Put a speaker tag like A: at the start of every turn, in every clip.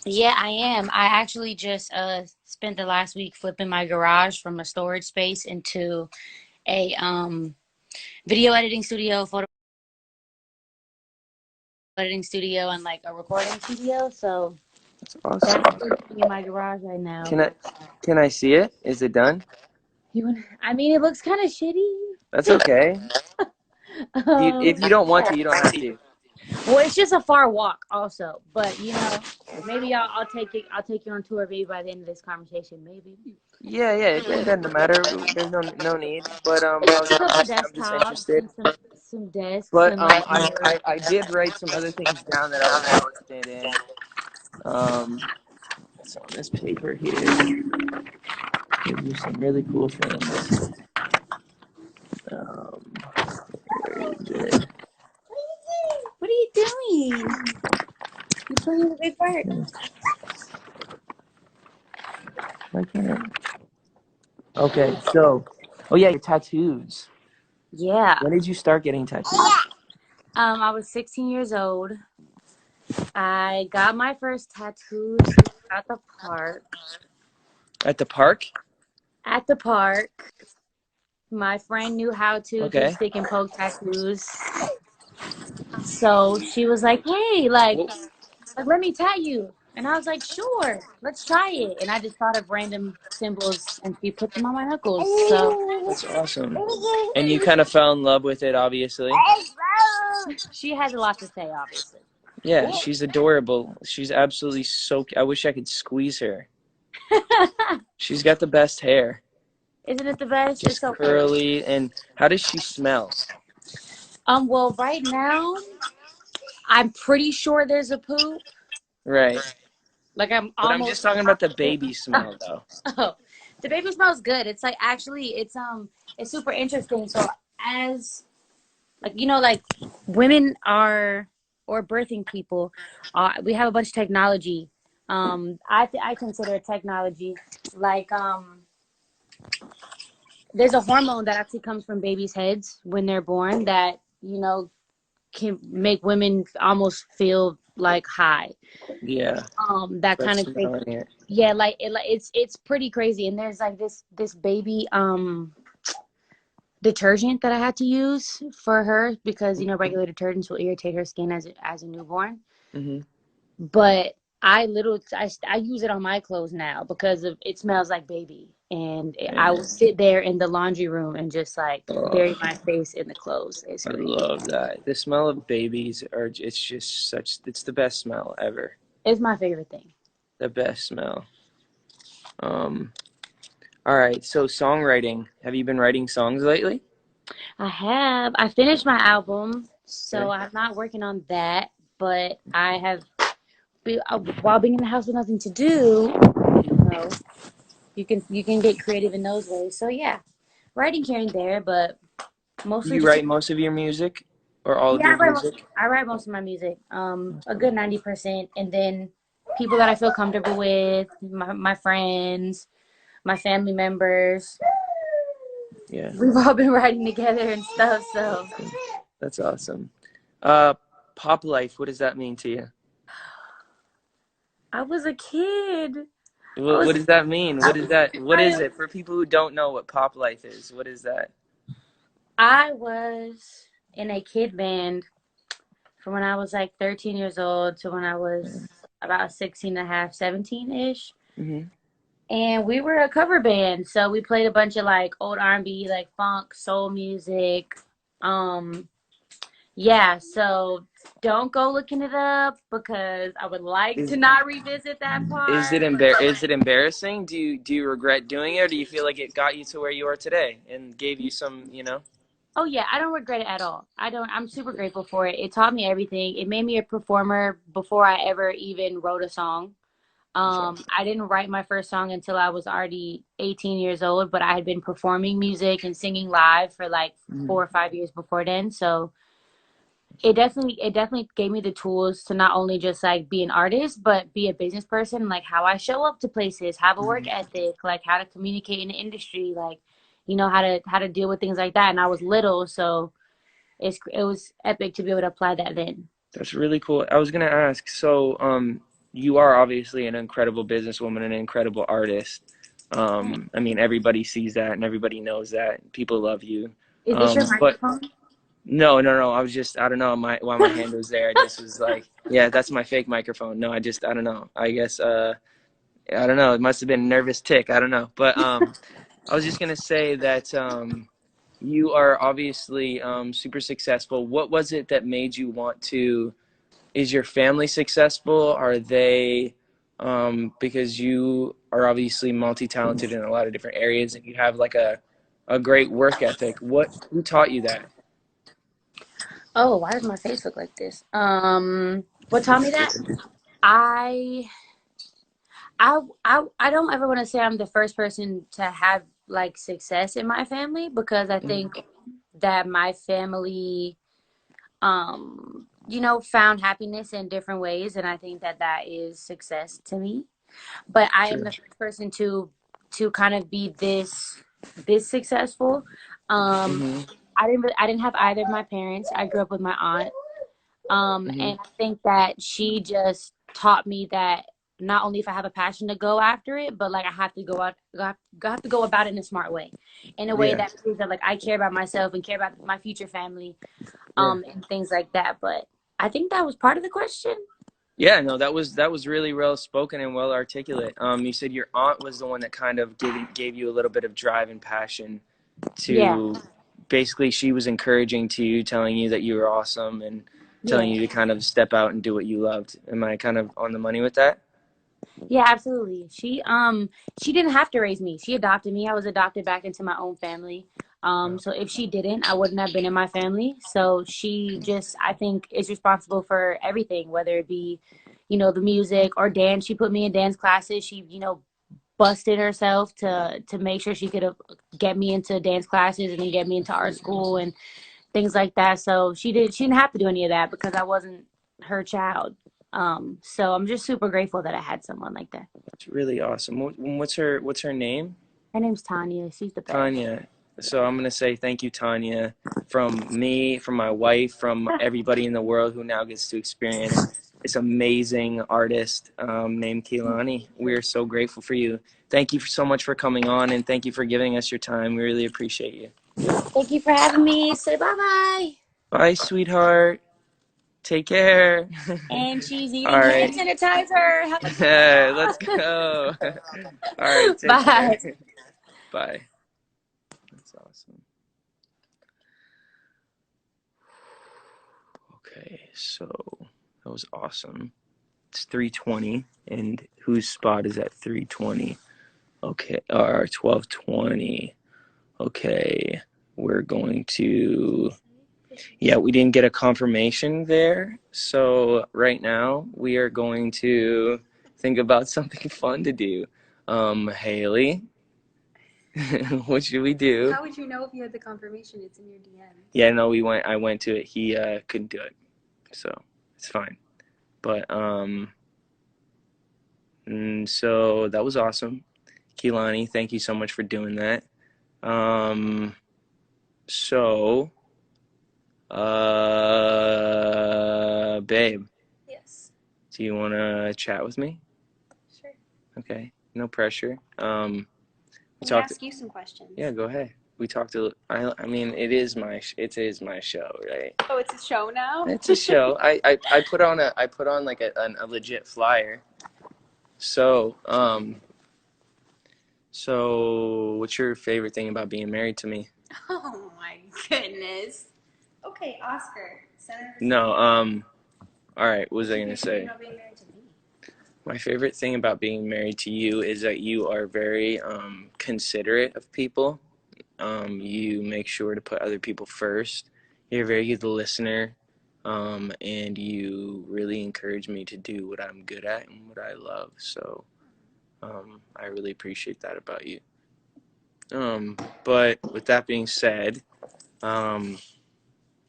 A: Yeah, I am. I actually just spent the last week flipping my garage from a storage space into a video editing studio, photo editing studio, and like a recording studio. So
B: That's
A: that's
B: awesome.
A: in my garage right now.
B: Can I can I see it? Is it done?
A: I mean, it looks kind of shitty.
B: That's okay. If you
A: Um,
B: don't want to, you don't have to.
A: well, it's just a far walk, also. But maybe I'll take it. I'll take you on tour, maybe by the end of this conversation, maybe.
B: Yeah, yeah, it doesn't matter. There's no need. But
A: It's just a couple
B: I'm just
A: desktops
B: interested.
A: and some desks
B: But
A: and like
B: I did write some other things down that I was interested in. It's on this paper here. Give you some really cool things. Um, where is it?
A: What are you doing? You're playing with a big bird.
B: Why can't it? Okay, so, oh yeah, your tattoos.
A: Yeah.
B: When did you start getting tattoos?
A: I was 16 years old. I got my first tattoos at the park.
B: At the park?
A: At the park, my friend knew how to do
B: Okay.
A: stick and poke tattoos. So she was like, "Hey, like let me tat you." And I was like, "Sure, let's try it." And I just thought of random symbols and she put them on my knuckles. So
B: That's awesome. And you kind of fell in love with it, obviously.
A: she has a lot to say, obviously.
B: Yeah, she's adorable. She's absolutely so. I wish I could squeeze her. She's got the best hair.
A: Isn't it the best? It's
B: Just
A: so pretty.
B: curly. And how does she smell?
A: Well, right now, I'm pretty sure there's a poop.
B: Right.
A: Like I'm
B: But I'm just
A: almost
B: talking about the
A: confident.
B: baby smell, though.
A: Oh, the baby smells good. It's like actually, it's super interesting. So as like like women are or birthing people, we have a bunch of technology. I consider it technology. Like there's a hormone that actually comes from babies' heads when they're born that can make women almost feel like high.
B: Yeah.
A: That
B: That's
A: kind of thing.
B: smelling it.
A: Yeah, it's pretty crazy. And there's like this baby detergent that I had to use for her because regular detergents will irritate her skin as a newborn.
B: Mm-hmm.
A: But I use it on my clothes now because it smells like baby, and I will
B: And,
A: sit there in the laundry room and just like bury
B: oh,
A: my face in the clothes. It's
B: I
A: great.
B: love that. The smell of babies it's just it's the best smell ever.
A: It's my favorite thing.
B: The best smell. Um, all right, so songwriting. Have you been writing songs lately?
A: I finished my album, so
B: Okay.
A: I'm not working on that, but I have while being in the house with nothing to do, know, you can get creative in those ways. So yeah, writing here and there, but
B: Do
A: mostly
B: you
A: just
B: write most of your music or all of
A: yeah.
B: your music?
A: I write most of my music, a good 90%, and then people that I feel comfortable with, my friends, my family members.
B: Yeah,
A: We've all been writing together and stuff. So
B: that's awesome. Uh, Pop life. What does that mean to you?
A: I was a kid. I
B: What
A: was
B: does that mean? What is that? What
A: I
B: is it for people who don't know what pop life is? What is that?
A: I was in a kid band from when I was like 13 years old to when I was about 16 and a half, 17-ish.
B: Mm-hmm.
A: And we were a cover band. So we played a bunch of like old R&B, like funk, soul music. Um, yeah, so don't go looking it up because I would like to
B: Is
A: not revisit that part.
B: is it embarrassing? Do you regret doing it, or do you feel like it got you to where you are today and gave you some?
A: Oh yeah, I don't regret it at all. I don't. I'm super grateful for it. It taught me everything. It made me a performer before I ever even wrote a song.
B: That's awesome.
A: I didn't write my first song until I was already 18 years old, but I had been performing music and singing live for like
B: Mm-hmm.
A: 4 or 5 years before then. So it definitely gave me the tools to not only just like be an artist, but be a business person, like how I show up to places, have a work ethic, like how to communicate in the industry, like how to deal with things like that. And I was little, so it was epic to be able to apply that then.
B: That's really cool. I was gonna ask, so you are obviously an incredible businesswoman and an incredible artist. I mean, everybody sees that and everybody knows that. People love you.
A: Is this your
B: But
A: microphone?
B: no, no, no. I was just, I don't know, while my hand was there, I just was like, yeah, that's my fake microphone. No, I don't know. I guess, I don't know. It must have been a nervous tick. I don't know. But I was just gonna say that you are obviously super successful. What was it that made you want to? Is your family successful? Are they because you are obviously multi-talented in a lot of different areas and you have like a great work ethic. Who taught you that?
A: Oh, why does my face look like this? What taught me that? I I don't ever want to say I'm the first person to have like success in my family because I
B: Mhm.
A: think that my family found happiness in different ways and I think that that is success to me. But I am
B: True.
A: the first person to kind of be this successful. Um
B: Hmm.
A: I didn't have either of my parents. I grew up with my aunt.
B: Hmm.
A: And I think that she just taught me that not only if I have a passion to go after it, but like I have to have to go about it in a smart way, in a way
B: Yeah.
A: that proves that like I care about myself and care about my future family,
B: Yeah.
A: and things like that. But I think that was part of the question.
B: Yeah, no, that was really well spoken and well articulate. You said your aunt was the one that kind of gave you a little bit of drive and passion
A: Yeah,
B: to basically she was encouraging to you, telling you that you were awesome and telling
A: yeah.
B: you to kind of step out and do what you loved. Am I kind of on the money with that?
A: Yeah, absolutely. She didn't have to raise me. She adopted me. I was adopted back into my own family.
B: Oh,
A: So if she didn't, I wouldn't have been in my family. So she just I think is responsible for everything, whether it be, the music or dance. She put me in dance classes. She, busted herself to make sure she could get me into dance classes and then get me into art school and things like that. So she didn't have to do any of that because I wasn't her child. So I'm just super grateful that I had someone like that.
B: it's really awesome. What's her name?
A: Her name's Tanya. She's the best.
B: Tanya. So I'm gonna say thank you, Tanya, from me, from my wife, from everybody in the world who now gets to experience this amazing artist named Kehlani. We're so grateful for you. Thank you so much for coming on, and thank you for giving us your time. We really appreciate you.
A: Thank you for having me. Say bye bye.
B: Bye, sweetheart. Take care.
A: And she's
B: All
A: eating hand
B: right.
A: sanitizer. Have a good
B: Let's
A: one.
B: go. All right. Take care.
A: Bye.
B: Bye. That's awesome. Okay, so that was awesome. It's 3:20, and whose spot is at 3:20? Okay, or 12:20. Okay, we're going to. Yeah, we didn't get a confirmation there, so right now we are going to think about something fun to do. Haley, what should we do?
C: How would you know if you had the confirmation? It's in your DM.
B: Yeah, no, we went. I went to it. He couldn't do it, so it's fine. But so that was awesome. Kehlani, thank you so much for doing that. Um, so, babe,
C: Yes.
B: do you want to chat with me?
C: Sure.
B: Okay, no pressure. We
C: Let me
B: talked.
C: ask you some questions.
B: Yeah, go ahead. We talked a. I mean, it is my show, right?
C: Oh, it's a show now?
B: It's a show. I put on like a legit flyer. So, what's your favorite thing about being married to me?
C: Oh my goodness. Okay, Oscar. Center for
B: No, all right, what was I gonna say?
C: about being married to me.
B: My favorite thing about being married to you is that you are very considerate of people. You make sure to put other people first. You're a very good listener, and you really encourage me to do what I'm good at and what I love. So, I really appreciate that about you. But with that being said, um,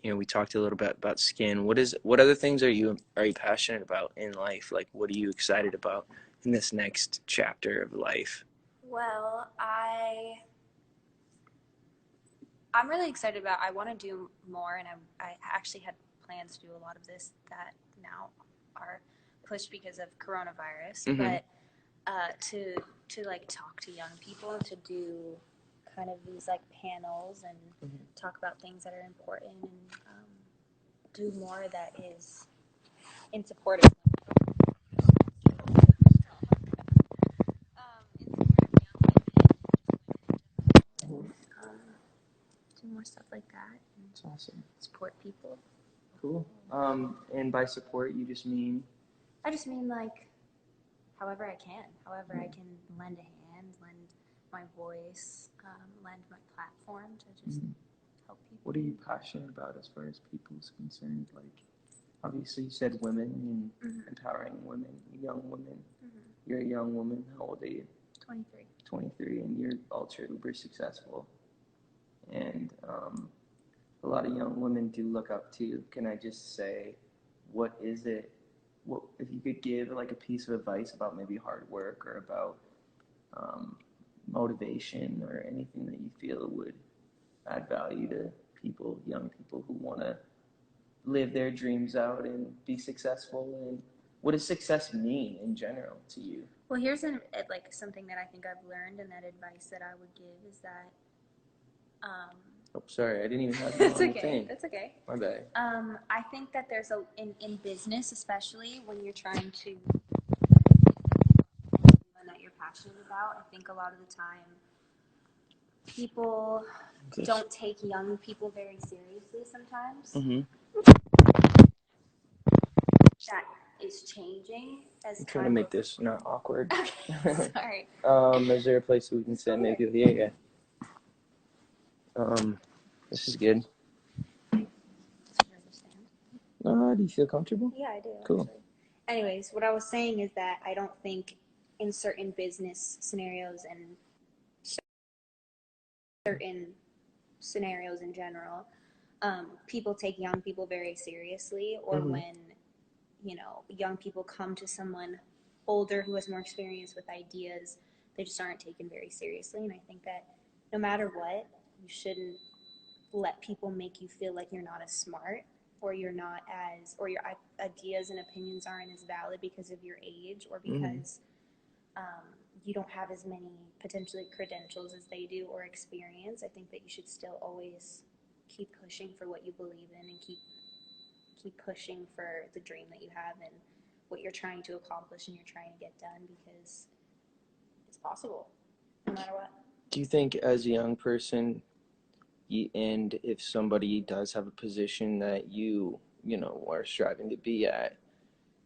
B: we talked a little bit about skin. What other things are you passionate about in life? Like, what are you excited about in this next chapter of life?
C: Well, I'm really excited about. I want to do more, and I actually had plans to do a lot of this that now are pushed because of coronavirus.
B: Mhm.
C: But to like talk to young people, to do kind of these like panels and talk about things that are important, and do more that is in support of do more stuff like that and
B: That's awesome.
C: support people.
B: Cool. And by support, you just mean?
C: I just mean like however I can lend a hand, lend my voice, lend my platform to just help people.
B: What are you passionate about as far as people's concerned? Like, obviously you said women and empowering women, young women. You're a young woman. How old are you?
C: 23.
B: 23, and you're ultra uber successful. And a lot of young women do look up to you. Can I just say, what is it? What if you could give like a piece of advice about maybe hard work or about motivation or anything that you feel would add value to people, young people who want to live their dreams out and be successful? And what does success mean in general to you?
C: Well, here's like something that I think I've learned, and that advice that I would give is that.
B: Oh, sorry, I didn't even have that
C: That's
B: on
C: okay.
B: the thing.
C: That's okay.
B: My bad.
C: I think that there's in business, especially when you're trying to that you're passionate about. I think a lot of the time people don't take young people very seriously sometimes. That is changing as
B: I'm trying to make this not awkward.
C: Okay, sorry.
B: Is there a place we can sit? Maybe here. This is good. Do you feel comfortable?
C: Yeah, I do.
B: Cool.
C: Actually. Anyways, what I was saying is that I don't think in certain business scenarios and certain scenarios in general, people take young people very seriously, or when, young people come to someone older who has more experience with ideas, they just aren't taken very seriously. And I think that no matter what, you shouldn't let people make you feel like you're not as smart, or you're not as, or your ideas and opinions aren't as valid because of your age, or because you don't have as many potentially credentials as they do or experience. I think that you should still always keep pushing for what you believe in, and keep pushing for the dream that you have and what you're trying to accomplish and you're trying to get done, because it's possible no matter what.
B: Do you think as a young person, and if somebody does have a position that you are striving to be at,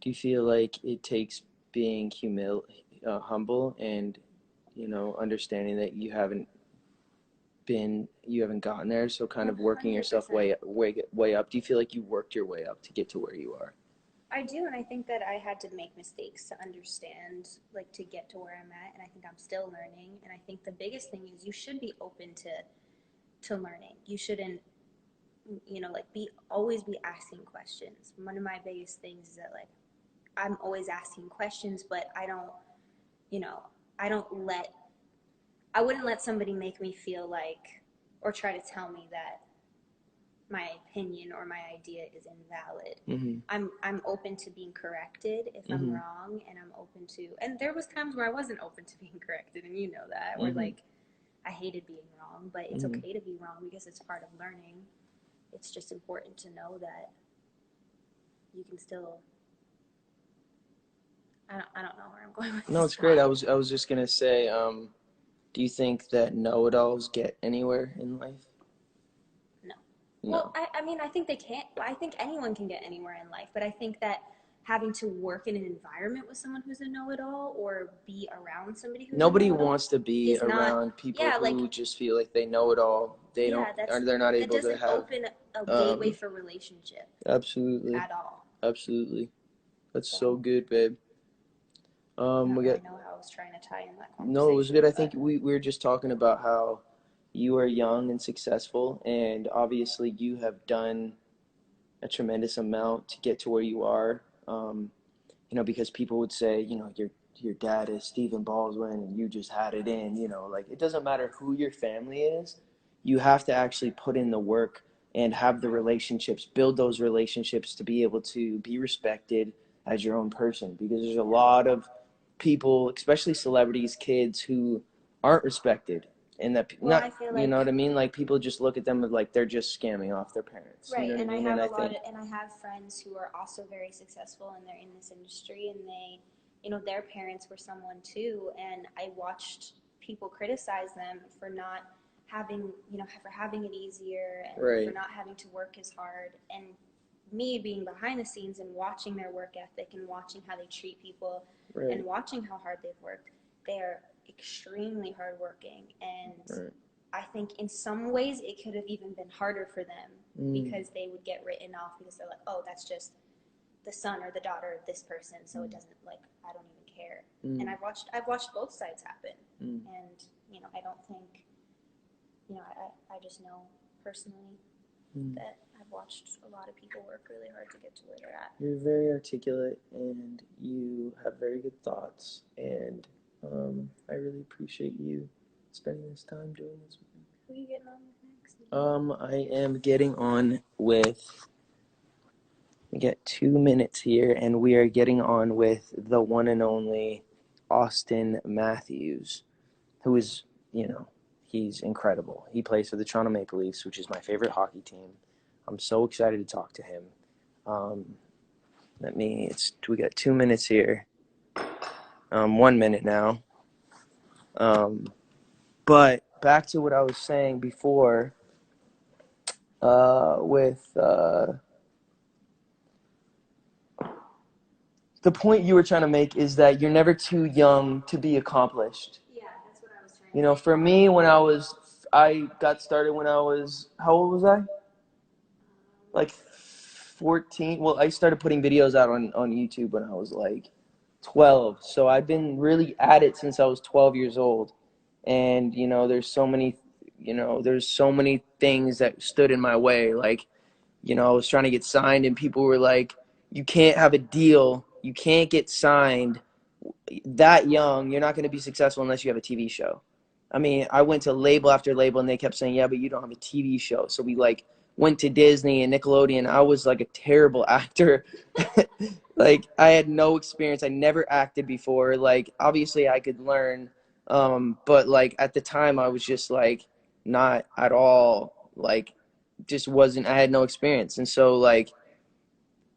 B: do you feel like it takes being humble and understanding that you haven't gotten there, so kind of working yourself
C: 100%.
B: way up? Do you feel like you worked your way up to get to where you are?
C: I do, and I think that I had to make mistakes to understand, like, to get to where I'm at, and I think I'm still learning. And I think the biggest thing is you should be open to learning. You shouldn't, like, always be asking questions. One of my biggest things is that, like, I'm always asking questions, but I wouldn't let somebody make me feel like, or try to tell me that my opinion or my idea is invalid. I'm open to being corrected if I'm wrong, and I'm open to, and there was times where I wasn't open to being corrected, and you know that, where like I hated being wrong, but it's okay to be wrong because it's part of learning. It's just important to know that you can still, I don't know where I'm going with this.
B: No, it's great. I was just gonna say, do you think that know-it-alls get anywhere in life?
C: No.
B: No.
C: Well, I mean, I think they can't. I think anyone can get anywhere in life, but I think that having to work in an environment with someone who's a know-it-all, or be around somebody who's
B: Nobody
C: a know-it-all,
B: wants to be around people who just feel like they know it all. They're not able to have. It
C: doesn't open a gateway for relationship.
B: Absolutely.
C: At all.
B: Absolutely. That's so good, babe.
C: I don't really know how I was trying to tie in that conversation.
B: No, it was good. I think we were just talking about how you are young and successful, and obviously you have done a tremendous amount to get to where you are. Because people would say, your dad is Stephen Baldwin and you just had it in, like it doesn't matter who your family is. You have to actually put in the work and have the relationships, build those relationships to be able to be respected as your own person. Because there's a lot of people, especially celebrities, kids, who aren't respected. And that,
C: Well,
B: not,
C: I feel
B: you know
C: like,
B: what I mean? Like, people just look at them as like they're just scamming off their parents.
C: right,
B: You know what
C: and
B: I
C: I
B: mean?
C: have
B: And
C: a
B: I
C: lot
B: think,
C: of, and I have friends who are also very successful and they're in this industry, and they, you know, their parents were someone too, and I watched people criticize them for not having, you know, for having it easier and
B: Right.
C: for not having to work as hard. And me being behind the scenes and watching their work ethic and watching how they treat people
B: right.
C: and watching how hard they've worked, they are extremely hardworking. And
B: Right.
C: I think in some ways it could have even been harder for them because they would get written off because they're like, oh, that's just the son or the daughter of this person, so it doesn't, like, I don't even care. And I've watched both sides happen, and you know, I don't think, you know, I just know personally that I've watched a lot of people work really hard to get to where they're at.
B: You're very articulate and you have very good thoughts, and I really appreciate you spending this time doing this with me.
C: Who are you getting on with next?
B: I am getting on with, we get 2 minutes here, and we are getting on with the one and only Auston Matthews, who is, you know, he's incredible. He plays for the Toronto Maple Leafs, which is my favorite hockey team. I'm so excited to talk to him. We got 2 minutes here. 1 minute now. But back to what I was saying before, with the point you were trying to make is that you're never too young to be accomplished.
C: Yeah, that's what I was trying to
B: You know, for me, I got started when I was, how old was I? Like 14. Well, I started putting videos out on YouTube when I was like 12. So I've been really at it since I was 12 years old. And, you know, there's so many things that stood in my way. Like, you know, I was trying to get signed and people were like, you can't have a deal. You can't get signed that young. You're not going to be successful unless you have a TV show. I mean, I went to label after label and they kept saying, yeah, but you don't have a TV show. So we like went to Disney and Nickelodeon. I was like a terrible actor. Like, I had no experience. I never acted before. Like, obviously I could learn. But like at the time I was just like not at all, like just wasn't, I had no experience. And so like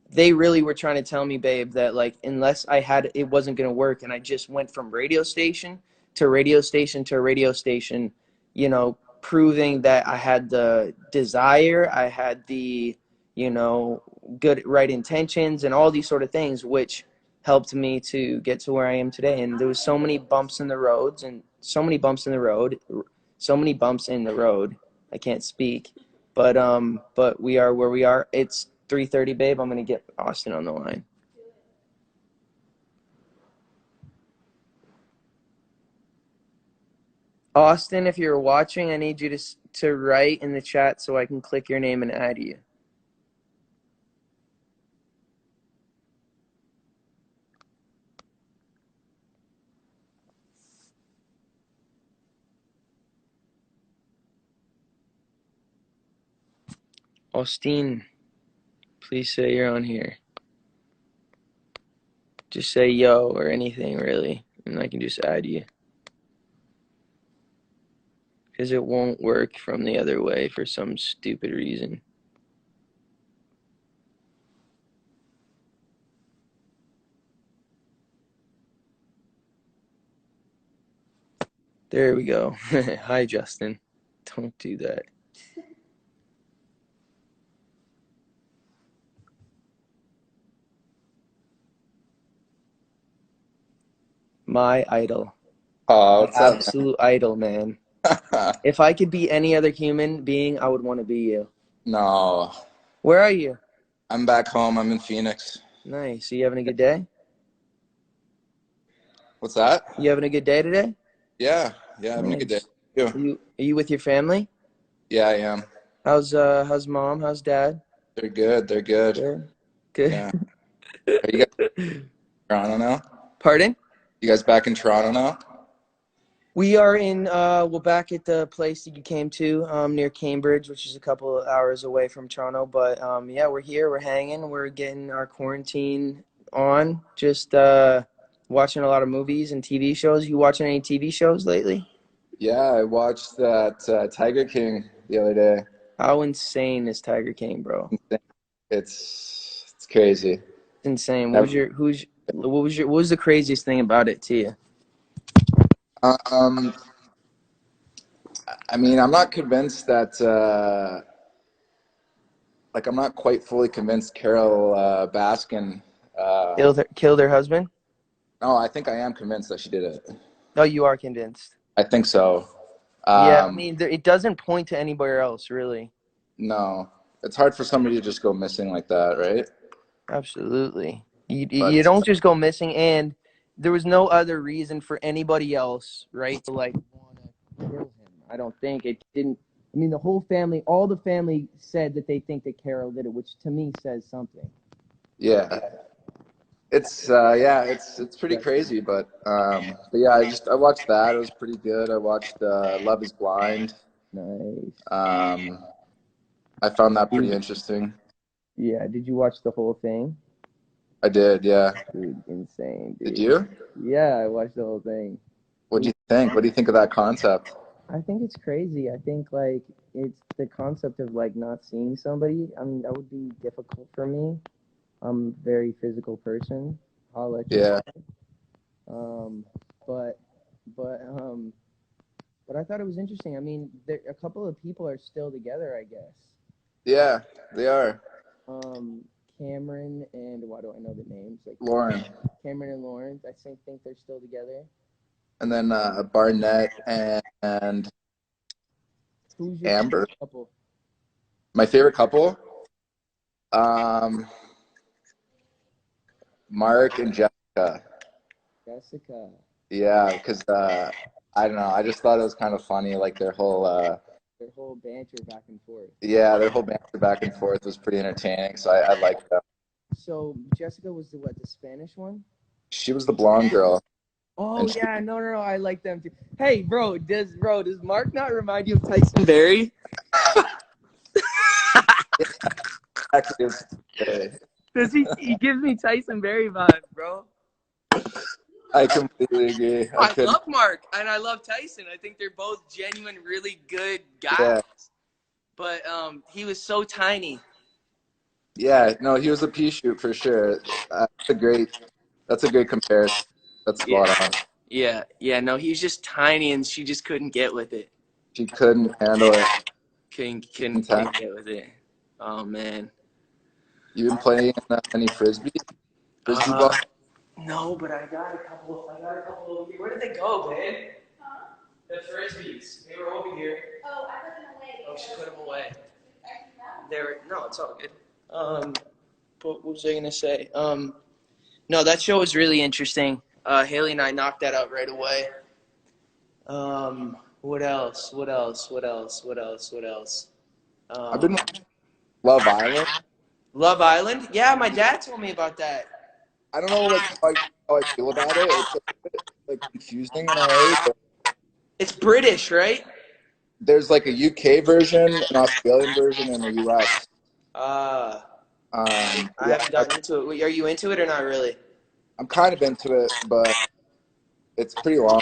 B: they really were trying to tell me, babe, that like unless I had, it wasn't going to work. And I just went from radio station to radio station to radio station, you know, proving that I had the desire, I had the, you know, good, right intentions and all these sort of things, which helped me to get to where I am today. And there was so many bumps in the roads and so many bumps in the road, I can't speak, but we are where we are. It's 3:30, babe. I'm going to get Auston on the line. Auston, if you're watching, I need you to write in the chat so I can click your name and add you. Austin, please say you're on here. Just say yo or anything, really, and I can just add you. Because it won't work from the other way for some stupid reason. There we go. Hi, Justin. Don't do that. My idol.
D: What's up,
B: Absolute idol, man.
D: man?
B: If I could be any other human being, I would want to be you.
D: No,
B: Where are you?
D: I'm back home. I'm in Phoenix.
B: Nice. Are you having a good day?
D: What's that?
B: You having a good day today?
D: Yeah, having a good day.
B: Nice.
D: You?
B: Are you with your family?
D: Yeah, I am.
B: How's mom? How's dad?
D: They're good. They're good.
B: Good.
D: Yeah. Are you guys in Toronto now?
B: Pardon?
D: You guys back in Toronto now?
B: We are we're back at the place that you came to, near Cambridge, which is a couple of hours away from Toronto. But yeah, we're here, we're hanging, we're getting our quarantine on, just watching a lot of movies and TV shows. You watching any TV shows lately?
D: Yeah, I watched that Tiger King the other day.
B: How insane is Tiger King, bro?
D: It's crazy.
B: It's insane. What was the craziest thing about it to you?
D: I mean, I'm not convinced that I'm not quite fully convinced Carol Baskin.
B: Killed her husband?
D: No, I think I am convinced that she did it.
B: No, you are convinced.
D: I think so.
B: Yeah, I mean, it doesn't point to anywhere else, really.
D: No, it's hard for somebody to just go missing like that, right?
B: Absolutely. You don't just go missing, and there was no other reason for anybody else, right, to like want to kill him. I don't think it didn't. I mean, all the family said that they think that Carol did it, which to me says something.
D: Yeah. It's it's pretty crazy, but yeah, I watched that. It was pretty good. I watched Love Is Blind.
B: Nice.
D: I found that pretty interesting.
B: Yeah, did you watch the whole thing?
D: I did, yeah.
B: Dude, insane, dude.
D: Did you?
B: Yeah, I watched the whole thing.
D: What do you think? What do you think of that concept?
B: I think it's crazy. I think like it's the concept of like not seeing somebody. I mean, that would be difficult for me. I'm a very physical person. I'll let you
D: Yeah.
B: know. But I thought it was interesting. I mean, a couple of people are still together, I guess.
D: Yeah, they are.
B: Cameron and why do I know the names? Like
D: Lauren.
B: Cameron and Lauren. I think they're still together.
D: And then Barnett and
B: Who's your
D: Amber.
B: couple?
D: My favorite couple? Mark and Jessica.
B: Jessica.
D: Yeah, because I don't know. I just thought it was kind of funny, like their whole
B: banter back and forth.
D: Yeah, their whole banter back and forth was pretty entertaining. So I liked that.
B: So Jessica was the Spanish one?
D: She was the blonde girl.
B: Oh yeah, no, I like them too. Hey, bro, does Mark not remind you of Tyson Berry?
D: Actually,
B: Does he gives me Tyson Berry vibes, bro.
D: I completely agree.
B: I love Mark and I love Tyson. I think they're both genuine, really good guys.
D: Yeah.
B: But he was so tiny.
D: Yeah, no, he was a pea shoot for sure. That's a great comparison. That's spot on.
B: Yeah, no, he was just tiny and she just couldn't get with it.
D: She couldn't handle it.
B: Couldn't get with it. Oh man.
D: You been playing any frisbee ball?
B: No, but I got a couple over here. Where did they go, babe? Huh? The frisbees. They were over here.
C: Oh, I put them away.
B: Oh, she put them away. No, it's all good. What was I gonna say? No, that show was really interesting. Haley and I knocked that out right away. What else?
D: I've been watching Love Island.
B: Love Island? Yeah, my dad told me about that.
D: I don't know how I feel about it. It's a bit confusing in a way. But
B: it's British, right?
D: There's like a UK version, an Australian version, and a US.
B: I haven't gotten into it. Are you into it or not really?
D: I'm kind of into it, but it's pretty long.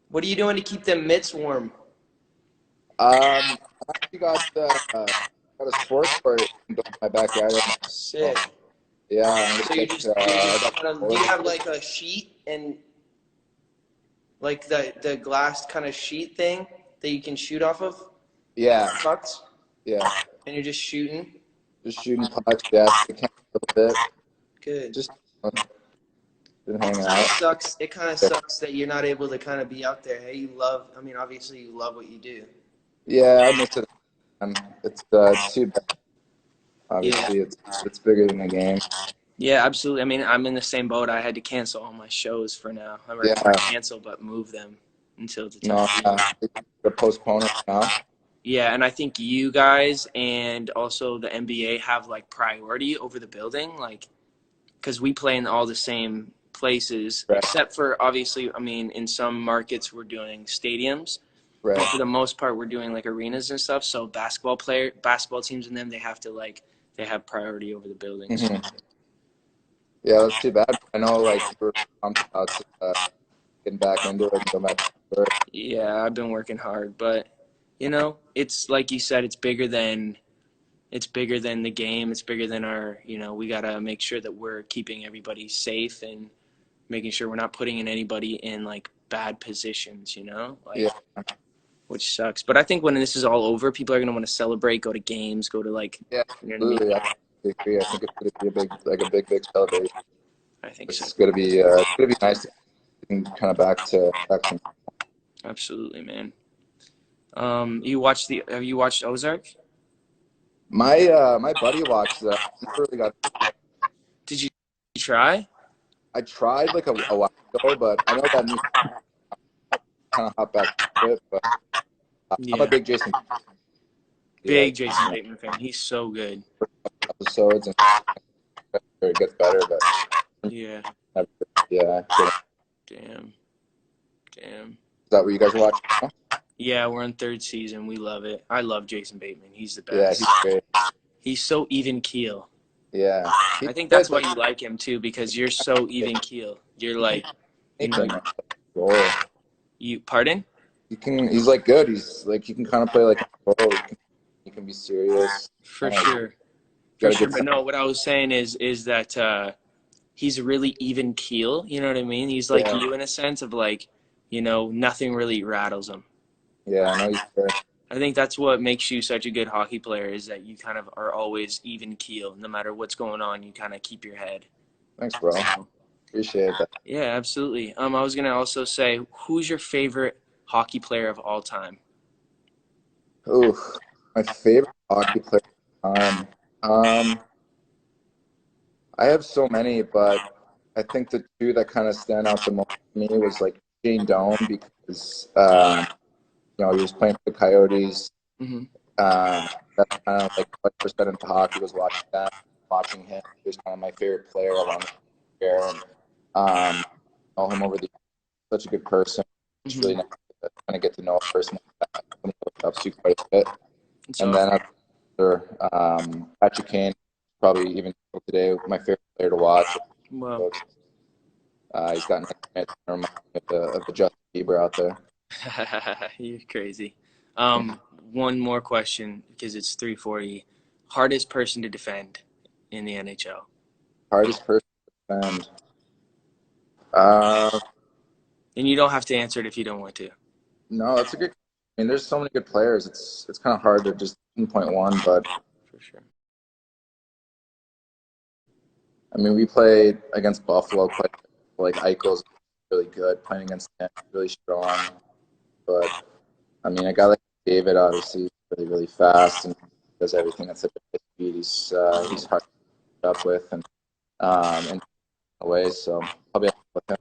B: What are you doing to keep them mitts warm?
D: I actually got a sports court in my backyard.
B: Sick.
D: Yeah.
B: So do you have like a sheet and like the glass kind of sheet thing that you can shoot off of?
D: Yeah.
B: Pucks?
D: Yeah.
B: And you're just shooting?
D: Just shooting pucks, yeah. I can't a little bit.
B: Good.
D: Just been hanging out.
B: It kind of sucks that you're not able to kind of be out there. Hey, obviously you love what you do.
D: Yeah, I miss it. It's too bad. Obviously, it's bigger than the game.
B: Yeah, absolutely. I mean, I'm in the same boat. I had to cancel all my shows for now. I'm ready to cancel, but move them until the time.
D: No, they're postponing now.
B: Yeah, and I think you guys and also the NBA have like priority over the building, like, because we play in all the same places,
D: Right.
B: except for obviously, I mean, in some markets we're doing stadiums.
D: Right.
B: But for the most part, we're doing like arenas and stuff. So basketball teams and them, they have to they have priority over the buildings.
D: Mm-hmm. Yeah, that's too bad. I know, like, you were pumped about getting back into it and going back to work.
B: Yeah, I've been working hard, but it's like you said, it's bigger than the game. It's bigger than our, we gotta make sure that we're keeping everybody safe and making sure we're not putting in anybody in like bad positions,
D: Yeah.
B: Which sucks. But I think when this is all over, people are gonna want to celebrate, go to games, go to
D: Yeah,
B: you know what I mean?
D: absolutely. I agree. I think it's going to be a big celebration.
B: I think so.
D: It's going to be nice to get kind of back to.
B: Absolutely, man. Have you watched Ozark?
D: My buddy watched that. I never really got.
B: Did you try?
D: I tried like a while ago, but I know that needs to kind of hop back to it. But I'm a
B: Yeah.
D: big Jason.
B: Big Jason Bateman fan. He's so good.
D: Episodes and it gets better, but
B: Yeah.
D: yeah.
B: Damn.
D: Is that what you guys watch?
B: Yeah, we're on 3rd season. We love it. I love Jason Bateman. He's the
D: Yeah,
B: best.
D: he's great.
B: He's so even keel.
D: Yeah.
B: I think that's why you like him too, because you're so even keel. You're like, pardon?
D: He's like good. He's like, he can kind of play like a pro. He can be serious.
B: For sure. For sure. But no, what I was saying is that he's really even keel. You know what I mean? He's like you in a sense of like, nothing really rattles him.
D: Yeah, I know he's fair.
B: I think that's what makes you such a good hockey player, is that you kind of are always even keel. No matter what's going on, you kind of keep your head.
D: Thanks, bro. Appreciate that.
B: Yeah, absolutely. I was going to also say, who's your favorite hockey player of all time?
D: Ooh, my favorite hockey player of all time. I have so many, but I think the two that kind of stand out the most to me was like Shane Doan, because he was playing for the Coyotes.
B: Mm-hmm.
D: That's kind of like what first got into hockey, was watching him. He was kind of my favorite player around there, and know him over the years. Such a good person. It's really nice to kind of get to know a person that I look up to quite a bit. And then after Patrick Kane, probably even today, my favorite player to watch.
B: Wow.
D: He's got nice of the Justin Bieber out there.
B: You're crazy. One more question, because it's 3:40. Hardest person to defend in the NHL?
D: Hardest person to defend.
B: And you don't have to answer it if you don't want to.
D: No, that's a good. I mean, there's so many good players. It's kind of hard to just pinpoint one, but
B: for sure.
D: I mean, we played against Buffalo quite. Like Eichel's really good. Playing against him, really strong. But I mean, a guy like David, obviously, is really, really fast and does everything at such a speed. He's hard to keep up with, and in ways. So probably with him.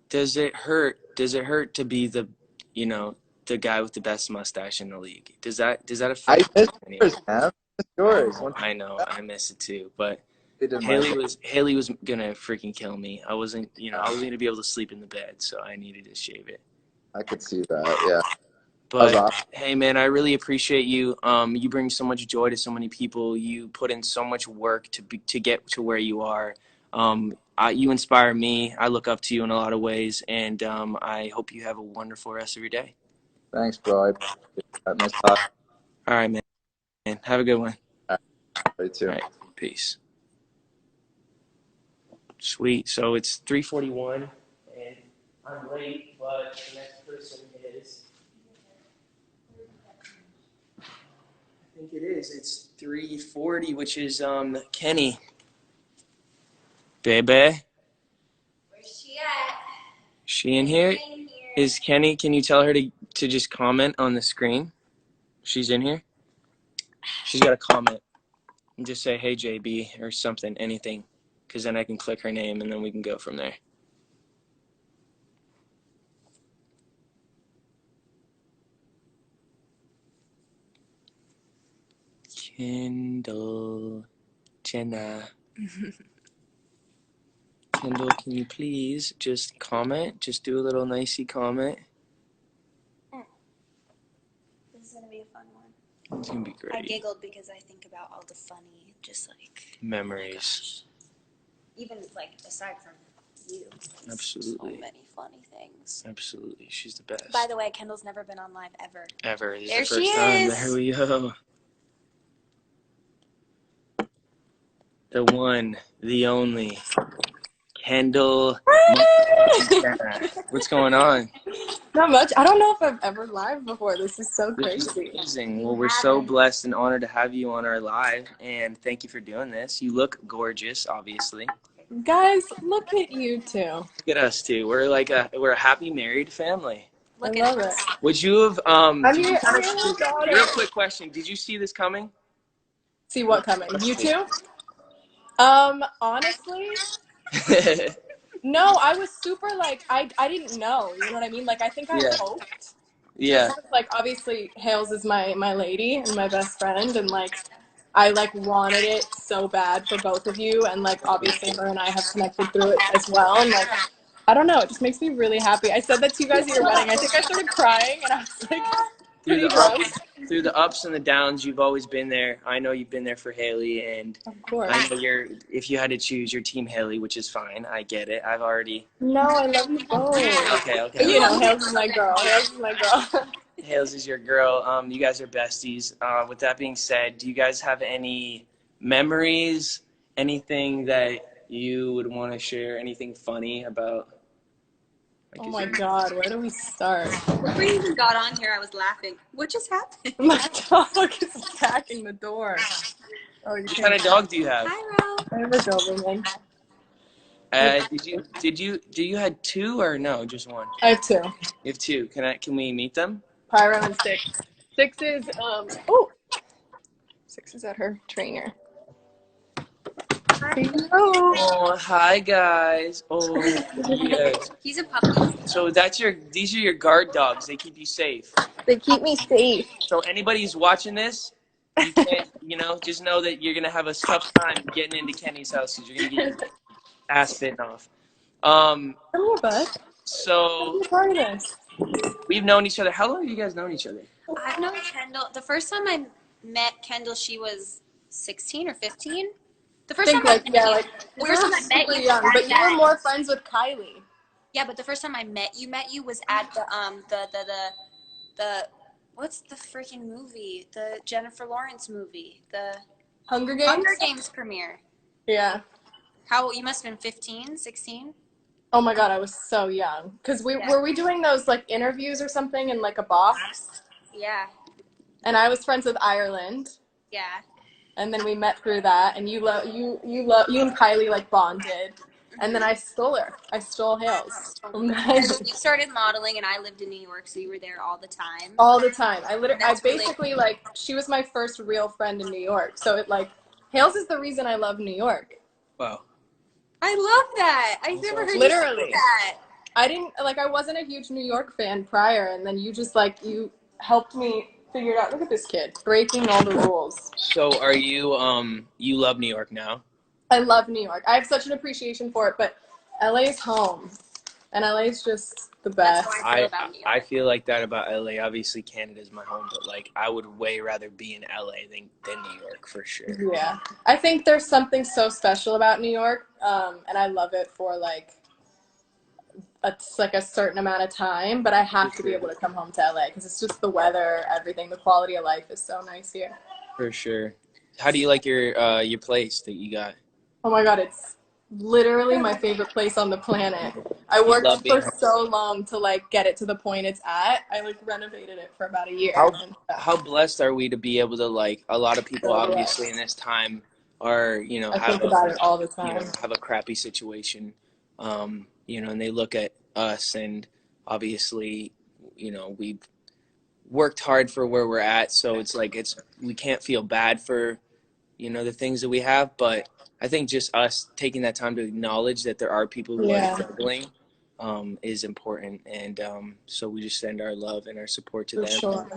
B: Does it hurt? Does it hurt to be the guy with the best mustache in the league? Does that affect?
D: I miss yours, man. Yours.
B: I know, I miss it too. But
D: Haley
B: was gonna freaking kill me. I wasn't gonna be able to sleep in the bed, so I needed to shave it.
D: I could see that, yeah.
B: But
D: awesome.
B: Hey, man, I really appreciate you. You bring so much joy to so many people. You put in so much work to get to where you are. You inspire me. I look up to you in a lot of ways, and I hope you have a wonderful rest of your day.
D: Thanks, bro. I appreciate that. Nice talk.
B: All right, man. Have a good one.
D: All right, you too.
B: All right, peace. Sweet. So it's 3:41, and I'm late, but the next person is. I think it is. It's 3:40, which is Kenny. Baby.
C: Where's she at?
B: She in here? Is Kenny? Can you tell her to just comment on the screen? She's in here. She's got to comment and just say, "Hey, JB," or something, anything, because then I can click her name and then we can go from there. Kendall Jenner. Kendall, can you please just comment? Just do a little nicey comment.
C: This is gonna be a fun one.
B: It's gonna be
C: I
B: great.
C: giggled because I think about all the funny, just like
B: Memories.
C: even like aside from you.
B: Absolutely.
C: So many funny things.
B: Absolutely. She's the best.
C: By the way, Kendall's never been on live ever.
B: Ever. This
C: There
B: is the first
C: she
B: time.
C: is.
B: There we go. The one, the only, Kendall Jenner. What's going on?
E: Not much. I don't know if I've ever live before. This is so
B: This is
E: crazy.
B: amazing. Well, we're so blessed and honored to have you on our live, and thank you for doing this. You look gorgeous, obviously.
E: Guys, look at you two.
B: Look at us two. We're a happy married family.
C: Look
E: I
C: at
E: love
C: us.
E: it.
B: Would you have real quick question? Did you see this coming?
E: See what coming? You two? Honestly, no, I was super like I didn't know. You know what I mean? Like I think I
B: Yeah.
E: hoped.
B: Yeah.
E: Like obviously Hales is my lady and my best friend, and like I like wanted it so bad for both of you, and like obviously her and I have connected through it as well, and like I don't know, it just makes me really happy. I said that to you guys at your wedding. I think I started crying, and I was like pretty drunk.
B: Through the ups and the downs, you've always been there. I know you've been there for Haley, and
E: Of course.
B: I know if you had to choose, your team Haley, which is fine. I get it. I've already.
E: No, I love you both.
B: Okay.
E: You know, Hales is my girl. Hales is my girl.
B: Hales is your girl. You guys are besties. With that being said, do you guys have any memories? Anything that you would want to share? Anything funny about? Like,
E: Oh my God, where do we start?
C: Before you even got on here, I was laughing. What just happened?
E: My dog is attacking the door. Oh, you
B: What kind of dog do you have?
C: Hi, Ro.
E: I have a Doberman.
B: Do you had two or no? Just one.
E: I have two.
B: You have two. Can we meet them?
E: Pyro and Six. Six is at her trainer. Hello.
B: Oh, hi guys. Oh, yes.
C: He's a puppy.
B: So these are your guard dogs. They keep you safe.
E: They keep me safe.
B: So anybody who's watching this, you can't, just know that you're gonna have a tough time getting into Kenny's house because you're gonna get your ass bitten off.
E: Come here, bud.
B: So
E: Be part of this.
B: we've known each other. How long have you guys known each other?
C: I've known Kendall. The first time I met Kendall, she was 16 or 15. The first time
E: The
C: first time I met you,
E: young, but you were more friends with Kylie.
C: Yeah, but the first time I met you was at the what's the freaking movie? The Jennifer Lawrence movie, the
E: Hunger Games?
C: Hunger Games premiere.
E: Yeah.
C: How you must have been 15, 16?
E: Oh my God, I was so young. Because were we doing those like interviews or something in like a box?
C: Yeah.
E: And I was friends with Ireland.
C: Yeah.
E: And then we met through that, and you and Kylie like bonded, and then I stole her. I stole Hales.
C: You started modeling, and I lived in New York, so you were there all the time.
E: All the time. I basically like she was my first real friend in New York. So it like Hales is the reason I love New York.
B: Wow.
C: I love that. I've never heard
E: Literally.
C: you say that.
E: I wasn't a huge New York fan prior, and then you just like you helped me figure it out. Look at this kid breaking all the rules.
B: So are you you love New York now?
E: I love New York. I have such an appreciation for it, but LA's home, and LA's just the best.
C: That's how I feel about New York.
B: I feel like that about LA. Obviously, Canada's my home, but like I would way rather be in LA than New York for sure.
E: Yeah, I think there's something so special about New York, and I love it for like a certain amount of time. But I have to be able to come home to LA because it's just the weather, everything. The quality of life is so nice here.
B: For sure. How do you like your place that you got?
E: Oh my God, it's literally my favorite place on the planet. I worked for so long to like get it to the point it's at. I like renovated it for about a year.
B: How blessed are we to be able to like a lot of people obviously in this time are
E: I think about it all the time.
B: Have a crappy situation, and they look at us and obviously we've worked hard for where we're at, so it's like we can't feel bad for the things that we have, but I think just us taking that time to acknowledge that there are people who are struggling is important, and so we just send our love and our support to them.
E: Sure.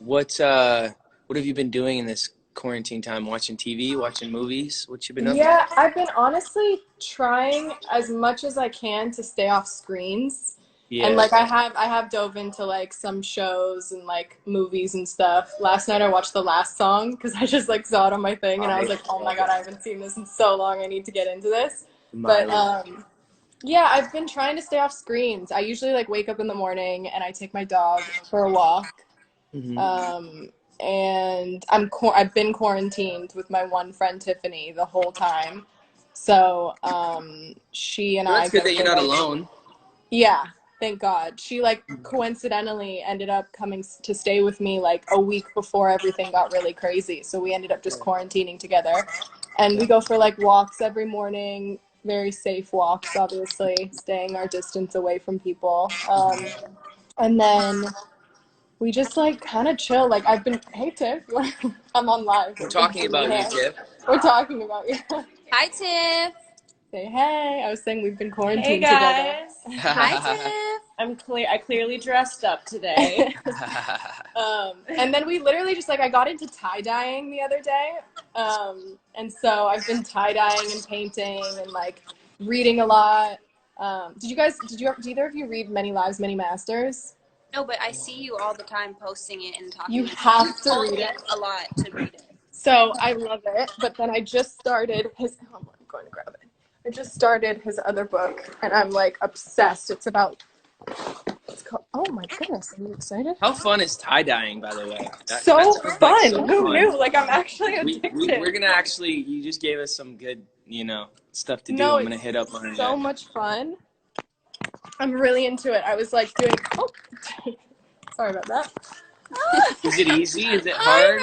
B: What have you been doing in this quarantine time? Watching TV, watching movies? What you been up to?
E: Yeah, I've been honestly trying as much as I can to stay off screens. And
B: Yeah.
E: like I have dove into like some shows and like movies and stuff. Last night I watched The Last Song because I just like saw it on my thing and I was like, oh my god, I haven't seen this in so long. I need to get into this. But yeah, I've been trying to stay off screens. I usually like wake up in the morning and I take my dog for a walk. And I've been quarantined with my one friend Tiffany the whole time. So she and
B: Well,
E: I
B: that's good that you're not
E: like,
B: alone.
E: yeah, thank God. She like coincidentally ended up coming to stay with me like a week before everything got really crazy. So we ended up just quarantining together. And we go for like walks every morning, very safe walks, obviously, staying our distance away from people. And then we just like kind of chill. Like I've been, hey Tiff, I'm on live.
B: We're talking about you, Tiff.
E: We're talking about you.
A: Hi, Tiff.
E: Say hey. I was saying we've been quarantined
F: Hey guys.
E: together.
A: Hi, Tiff.
F: I clearly dressed up today.
E: And then we literally just like I got into tie-dyeing the other day. And so I've been tie-dyeing and painting and like reading a lot. Did either of you read Many Lives, Many Masters?
A: No, but I see you all the time posting it and talking.
E: You have to read it
A: a lot to read it.
E: So I love it, but then I just started his. Oh, I'm going to grab it. I just started his other book, and I'm like obsessed. It's called. Oh my goodness! Are you excited?
B: How fun is tie-dyeing, by the way?
E: So
B: that's
E: fun!
B: so
E: Who
B: fun.
E: knew? Like I'm actually addicted.
B: We're gonna actually. You just gave us some good, stuff to do.
E: No,
B: I'm gonna hit up on it.
E: So much fun. I'm really into it. I was like doing. Oh, sorry about that.
B: Is it easy? Is it hard?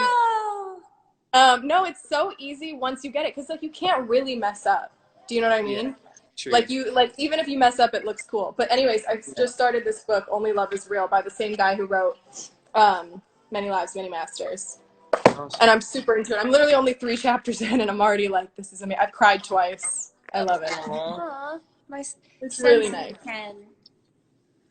E: No, it's so easy once you get it, because like you can't really mess up. Do you know what I mean?
B: Yeah, true.
E: Like even if you mess up, it looks cool. But anyways, I just started this book, Only Love Is Real, by the same guy who wrote Many Lives, Many Masters.
B: Awesome.
E: And I'm super into it. I'm literally only 3 chapters in, and I'm already like, this is amazing. I've cried twice. I love it.
A: Aww.
E: It's really nice.
A: Ken.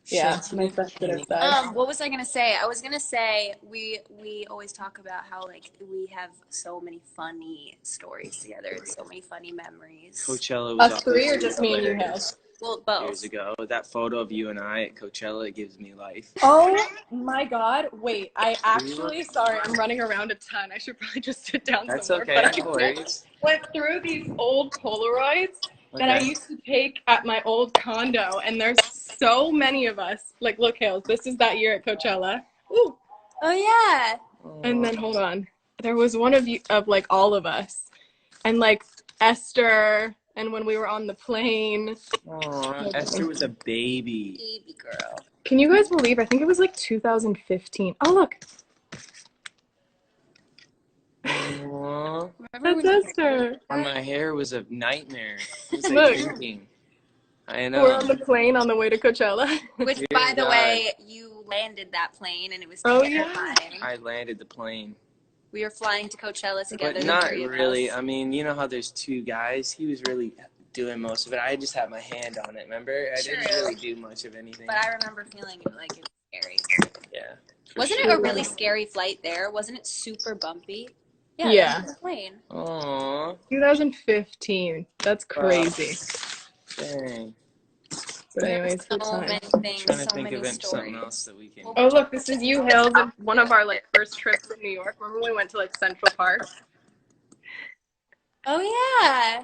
E: Yeah, my sensitive side.
A: What was I gonna say? I was gonna say we always talk about how like we have so many funny stories together and so many funny memories.
B: Coachella was
E: Us 3 or just me and you, Hales?
A: Well, both.
B: Years ago, that photo of you and I at Coachella, it gives me life.
E: Oh my God! Wait, I actually sorry, I'm running around a ton. I should probably just sit down
B: That's
E: somewhere.
B: okay.
E: But
B: No worries.
E: I went through these old Polaroids that I used to take at my old condo, and there's so many of us. Like, look, Hales, this is that year at Coachella. Ooh.
A: Oh yeah.
E: And then hold on, there was one of like all of us, and like Esther, and when we were on the plane.
B: Aww, Esther was a baby.
A: Baby girl.
E: Can you guys believe? I think it was like 2015. Oh look.
B: Aww.
E: That's Esther.
B: My hair was a nightmare. It was
E: Look.
B: thinking. I know.
E: We're on the plane on the way to Coachella.
A: Which, by the way, you landed that plane, and it was terrifying.
B: I landed the plane.
A: We were flying to Coachella together.
B: But not really. I mean, you know how there's 2 guys? He was really doing most of it. I just had my hand on it, remember? I didn't really do much of anything.
A: But I remember feeling like it was scary.
B: Yeah.
A: Wasn't it a really scary flight there? Wasn't it super bumpy?
E: Yeah.
A: The plane.
B: Aww.
E: 2015. That's crazy.
B: Dang.
E: But anyways, good
A: So
E: time.
A: many things,
B: Trying to
A: so
B: think
A: many
B: of
A: stories.
B: something else that we can.
E: Oh look, this is you, Hales, and one of our like first trips in New York. Remember when we went to like Central Park?
A: Oh yeah.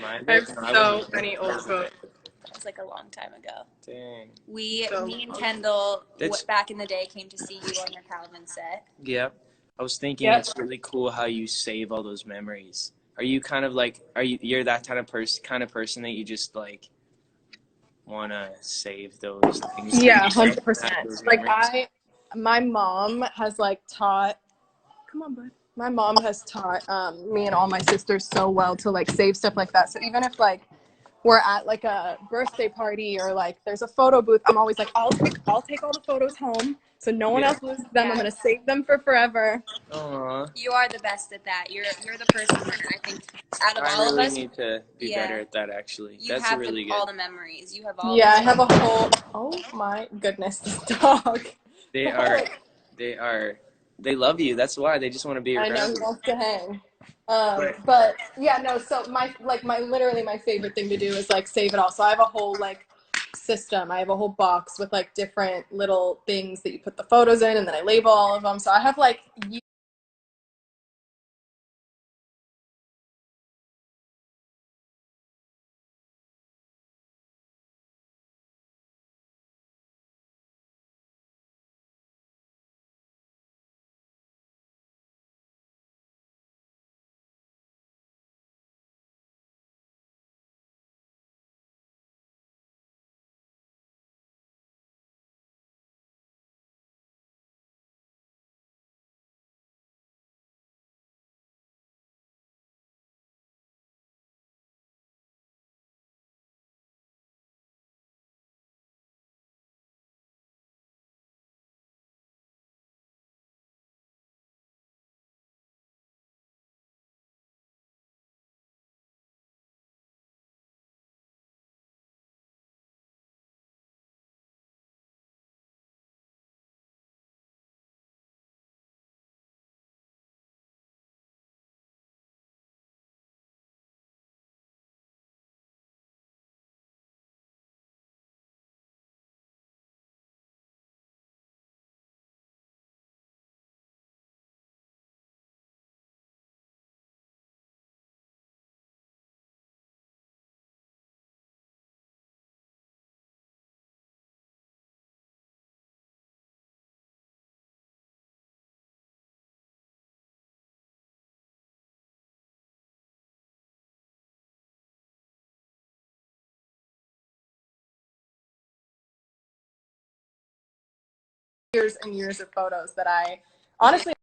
B: Mine
E: I have
B: was- I
E: so
B: wasn't-
E: many old photos.
A: That was like a long time ago.
B: Dang.
A: Me and Kendall, back in the day, came to see you on your Calvin set.
B: Yep. I was thinking it's really cool how you save all those memories. Are you kind of like, you're that kind of person that you just like want to save those things?
E: Yeah, 100%. Like my mom has like taught, come on, bud. My mom has taught me and all my sisters so well to like save stuff like that. So even if like we're at like a birthday party or like there's a photo booth, I'm always like, I'll take all the photos home so no one else loses them. I'm gonna save them for forever.
B: Aww.
A: You are the best at that. You're the person that I think out of all of us.
B: I need to be better at that actually.
A: You
B: That's
A: have
B: really good.
A: all the memories. You have all.
E: Yeah, I have a whole. Oh my goodness, this dog.
B: They are they love you. That's why they just want to be
E: I know
B: around
E: he
B: you.
E: wants to hang. But yeah, no. So literally my favorite thing to do is like save it all. So I have a whole like system. I have a whole box with like different little things that you put the photos in, and then I label all of them. So I have like years and years of photos that I honestly